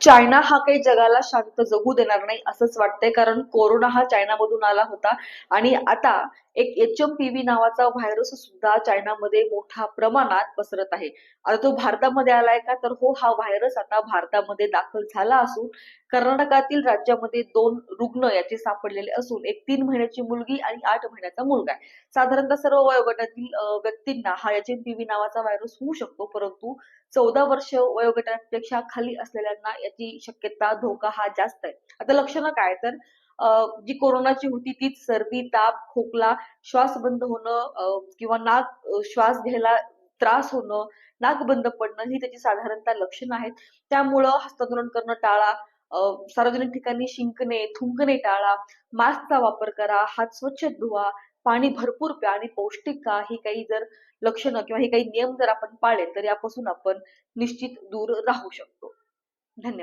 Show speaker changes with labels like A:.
A: China हा काही जगाला शांत जगू देणार नाही असंच वाटतंय, कारण कोरोना हा चायनामधून आला होता आणि आता एक HMPV नावाचा व्हायरस सुद्धा चायनामध्ये मोठ्या प्रमाणात पसरत आहे. आता तो भारतामध्ये आलाय का? तर हो, हा व्हायरस आता भारतामध्ये दाखल झाला असून कर्नाटकातील राज्यामध्ये 2 रुग्ण याचे सापडलेले असून एक 3 महिन्याची मुलगी आणि 8 महिन्याचा मुलगा आहे. साधारणतः सर्व वयोगटातील व्यक्तींना हा HMPV नावाचा व्हायरस होऊ शकतो, परंतु 14 वर्ष वयोगटापेक्षा खाली असलेल्यांना याची शक्यता, धोका हा जास्त आहे. आता लक्षणं काय तर जी कोरोनाची होती तीच सर्दी, ताप, खोकला, श्वास बंद होणं किंवा श्वास घ्यायला त्रास होणं, नाक बंद पडणं ही त्याची साधारणतः लक्षणं आहेत. त्यामुळं हस्तांदोलन करणं टाळा, अ, सार्वजनिक ठिकाणी शिंकणे, थुंकणे टाळा, मास्कचा वापर करा, हात स्वच्छ धुवा, पाणी भरपूर प्या आणि पौष्टिक खा. ही काही जर लक्षणं किंवा हे काही नियम जर आपण पाळले तर यापासून आपण निश्चित दूर राहू शकतो. धन्यवाद.